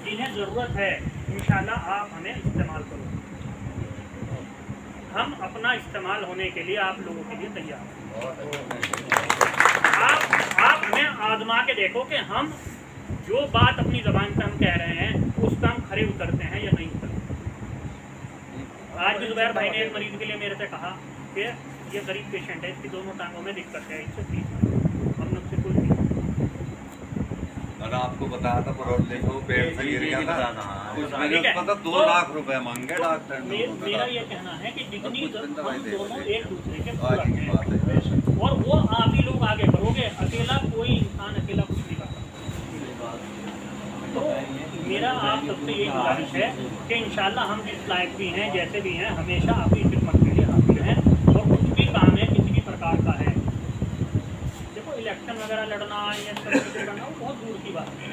जिन्हें ज़रूरत है इंशाल्लाह आप हमें इस्तेमाल करो। हम अपना इस्तेमाल होने के लिए आप लोगों के लिए तैयार हैं। आप हमें आजमा के देखो कि हम जो बात अपनी ज़बान से हम कह रहे हैं उस पर हम खरे उतरते हैं या नहीं उतरते। आज भी जुबैर भाई ने एक मरीज के लिए मेरे से कहा कि ये गरीब पेशेंट है, इसकी दोनों टांगों में दिक्कत है, इससे फीस हम लोग से कोई नहीं। आपको बताया था देखो पेट से गिर गया था, उसमें पता 2 लाख रुपए मांगे डॉक्टर ने। मेरा ये कहना है कि जितनी दोनों एक दूसरे के पूरक हैं और वो आप ही लोग आगे बढ़ोगे, अकेला कोई इंसान अकेला कुछ नहीं कर सकता। तो मेरा आप सबसे यही गुजारिश है कि इंशाल्लाह हम जिस लायक भी हैं, जैसे भी हैं, हमेशा आपकी खिदमत के लिए हाजिर हैं और कुछ भी काम है किसी भी प्रकार का है, देखो इलेक्शन वगैरह लड़ना या सब करना वो बहुत दूर की बात है।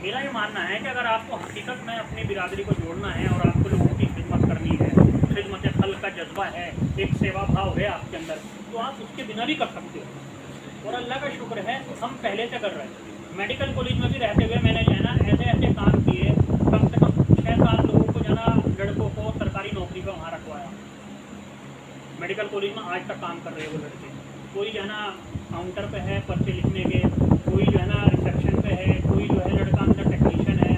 मेरा ये मानना है कि अगर आपको हकीकत में अपनी बिरादरी को जोड़ना है और आपको लोगों की खिदमत करनी है, खिदमत खल्क का जज्बा है, एक सेवा भाव है आपके अंदर, तो आप उसके बिना भी कर सकते हो। और अल्लाह का शुक्र है हम पहले से कर रहे हैं। मेडिकल कॉलेज में भी रहते हुए मैंने जो है ना ऐसे ऐसे काम किए, कम से कम 6-7 लोगों को जो है ना लड़कों को सरकारी नौकरी पर वहाँ रखवाया। मेडिकल कॉलेज में आज तक काम कर रहे हैं वो लड़के। कोई जो है ना काउंटर पे है पर्चे लिखने के, कोई जो है ना रिसेप्शन पे है, कोई जो है लड़का अंदर टेक्नीशियन है,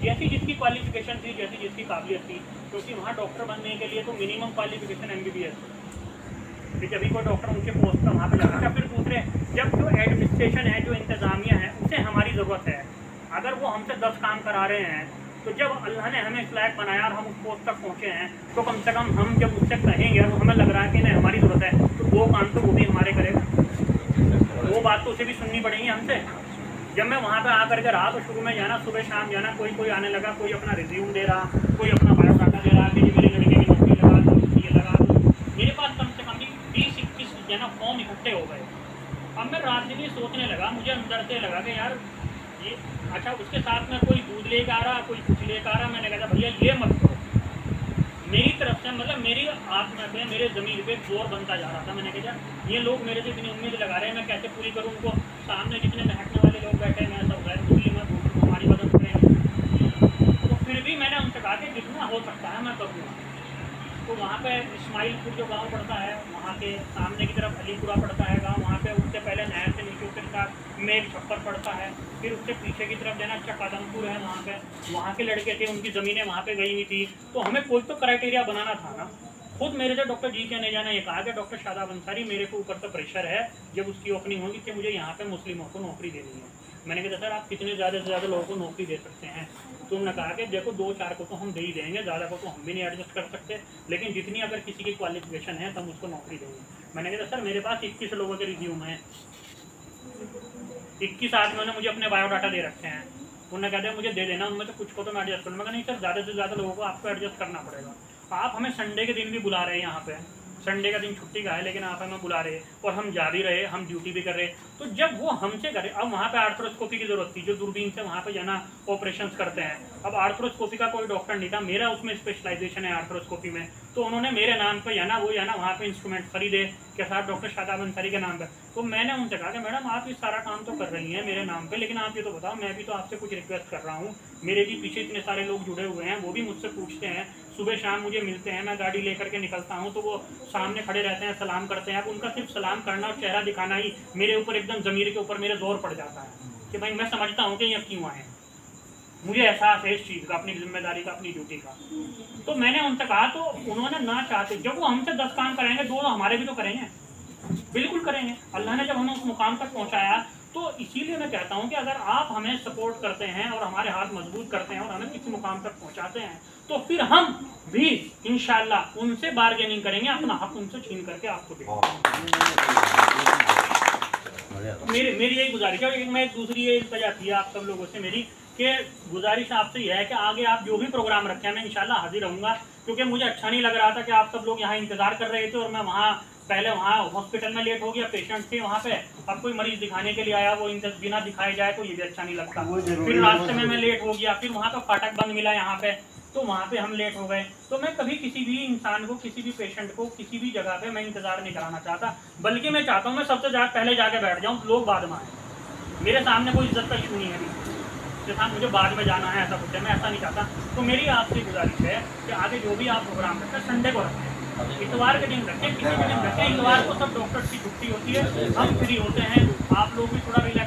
जैसी जिसकी क्वालिफिकेशन थी, जैसी जिसकी काबिलियत थी। क्योंकि वहाँ डॉक्टर बनने के लिए तो मिनिमम क्वालिफिकेशन MBBS है। फिर जब भी कोई डॉक्टर उनके पोस्ट पर वहाँ पे जाता है, फिर दूसरे जब जो एडमिनिस्ट्रेशन है, जो इंतज़ामिया है, उसे हमारी ज़रूरत है। अगर वो हमसे 10 काम करा रहे हैं तो जब अल्लाह ने हमें इस लायक बनाया और हम उस पोस्ट तक पहुँचे हैं तो कम से कम हम जब उससे कहेंगे और हमें लग रहा है कि नहीं हमारी ज़रूरत है, तो वो काम तो वो भी हमारे करेगा। वो बात तो उसे भी सुननी पड़ेगी हमसे। जब मैं वहाँ पे आकर के रहा तो शुरू में जाना, सुबह शाम जाना, कोई आने लगा, कोई अपना रिज्यूम दे रहा, कोई अपना बायोडाटा दे रहा कि मेरे लड़के की नौकरी लगा दो, ये लगा दो। मेरे पास कम से कम 20-21 जो ना फॉर्म इकट्ठे हो गए। अब मैं रात दिन सोचने लगा, मुझे अंदर से लगा कि यार ये अच्छा, उसके साथ में कोई दूध लेकर आ रहा, कोई कुछ लेकर आ रहा। मैंने कहा भैया ये मत करो। मेरी तरफ से मतलब मेरी आत्मा पे, मेरे ज़मीर पे जोर बनता जा रहा था। मैंने कहा ये लोग मेरे से इतनी उम्मीद लगा रहे हैं, मैं कैसे पूरी करूँ उनको। सामने जितने महकने वाले लोग बैठे हैं, मैं सब गैर मुस्लिम है, हमारी मदद करें। तो फिर भी मैंने उनसे कहा कि जितना हो सकता है मैं करूँगा। तो वहाँ पे इस्माइलपुर जो गांव पड़ता है, वहाँ के सामने की तरफ अलीपुरा पड़ता है गांव, वहाँ पे उससे पहले नहर से नीचे उतरता मेघ छप्पर पड़ता है, फिर उससे पीछे की तरफ जाना अच्छा कदमपुर है। वहाँ के लड़के थे, उनकी ज़मीनें वहाँ पे गई हुई थी। तो हमें कोई तो क्राइटेरिया बनाना था ना। खुद मेरे से डॉक्टर जी के ने जाना ये कहा कि डॉक्टर शादाब अंसारी मेरे को ऊपर से प्रेशर है, जब उसकी ओपनिंग होगी कि मुझे यहाँ पे मुस्लिमों को नौकरी देनी है। मैंने कहा सर आप कितने ज़्यादा से ज़्यादा लोगों को नौकरी दे सकते हैं? तो उन्होंने कहा कि देखो 2-4 को तो हम दे ही देंगे, ज़्यादा को तो हम भी नहीं एडजस्ट कर सकते, लेकिन जितनी अगर किसी की क्वालिफिकेशन है तो हम उसको नौकरी देंगे। मैंने कहा सर मेरे पास 21 लोगों के रिज्यूम हैं, 21 आदमियों ने मुझे अपने बायोडाटा दे रखे हैं। उन्होंने कहते हैं मुझे दे देना, उनमें तो कुछ को तो मैं एडजस्ट करूँगा। नहीं सर ज़्यादा से ज़्यादा लोगों को आपको एडजस्ट करना पड़ेगा। आप हमें संडे के दिन भी बुला रहे हैं यहाँ पे, संडे का दिन छुट्टी का है लेकिन आप हमें बुला रहे और हम जा भी रहे, हम ड्यूटी भी कर रहे। तो जब वो हमसे करे, अब वहाँ पे आर्थ्रोस्कोपी की जरूरत थी, जो दूरबीन से वहाँ पे जाना ऑपरेशंस करते हैं। अब आर्थ्रोस्कोपी का कोई डॉक्टर नहीं था, मेरा उसमें स्पेशलाइजेशन है आर्थ्रोस्कोपी में। तो उन्होंने मेरे नाम पे जाना, वो जाना वहाँ पे इंस्ट्रूमेंट खरीदे के साथ डॉक्टर शादाब अंसारी के नाम पे। तो मैंने उनसे कहा कि मैडम आप ये सारा काम तो कर रही हैं मेरे नाम पे, लेकिन आप ये तो बताओ मैं भी तो आपसे कुछ रिक्वेस्ट कर रहा हूँ। मेरे भी पीछे इतने सारे लोग जुड़े हुए हैं, वो भी मुझसे पूछते हैं, सुबह शाम मुझे मिलते हैं, मैं गाड़ी लेकर के निकलता हूँ तो वो सामने खड़े रहते हैं, सलाम करते हैं। अब उनका सिर्फ सलाम करना और चेहरा दिखाना ही मेरे ऊपर एकदम ज़मीर के ऊपर मेरे जोर पड़ जाता है कि भाई मैं समझता हूँ कि ये क्यों आए, मुझे एहसास है इस चीज़ का, अपनी जिम्मेदारी का, अपनी ड्यूटी का। तो मैंने उनसे कहा, तो उन्होंने ना चाहते, जब वो हमसे 10 काम कराएंगे 2 हमारे भी तो करेंगे, बिल्कुल करेंगे। अल्लाह ने जब हमें उस मुकाम तक पहुँचाया, तो इसीलिए मैं कहता हूँ कि अगर आप हमें सपोर्ट करते हैं और हमारे हाथ मजबूत करते हैं और हमें किसी मुकाम तक पहुँचाते हैं, तो फिर हम भी इंशाल्लाह उनसे बार्गेनिंग करेंगे, अपना हक उनसे छीन करके आपको देंगे। मेरी यही गुजारिश है। मैं दूसरी ये वजह थी आप सब लोगों से मेरी कि गुजारिश आपसे यह है कि आगे आप जो भी प्रोग्राम रखें मैं इंशाल्लाह हाजिर रहूँगा, क्योंकि मुझे अच्छा नहीं लग रहा था कि आप सब लोग यहाँ इंतज़ार कर रहे थे और मैं वहाँ पहले वहाँ हॉस्पिटल में लेट हो गया, पेशेंट थे वहाँ पे, अब कोई मरीज दिखाने के लिए आया, वो बिना दिखाए जाए तो ये भी अच्छा नहीं लगता। फिर रास्ते में मैं लेट हो गया, फिर वहाँ का फाटक बंद मिला यहाँ पे, तो वहाँ पे हम लेट हो गए। तो मैं कभी किसी भी इंसान को, किसी भी पेशेंट को किसी भी जगह पे मैं इंतजार नहीं कराना चाहता, बल्कि मैं चाहता हूँ मैं सबसे पहले जाके बैठ जाऊँ, लोग बाद में आए। मेरे सामने कोई इज्जत का इशू नहीं है। जैसा मुझे बाद में जाना है ऐसा कुछ है, मैं ऐसा नहीं चाहता। तो मेरी आपसे गुजारिश है कि आगे जो भी आप प्रोग्राम रखें संडे को रखें, इतवार के दिन रखें, किसी भी दिन रखें। इतवार को सब डॉक्टर्स की छुट्टी होती है, हम फ्री होते हैं, आप लोग भी थोड़ा रिलैक्स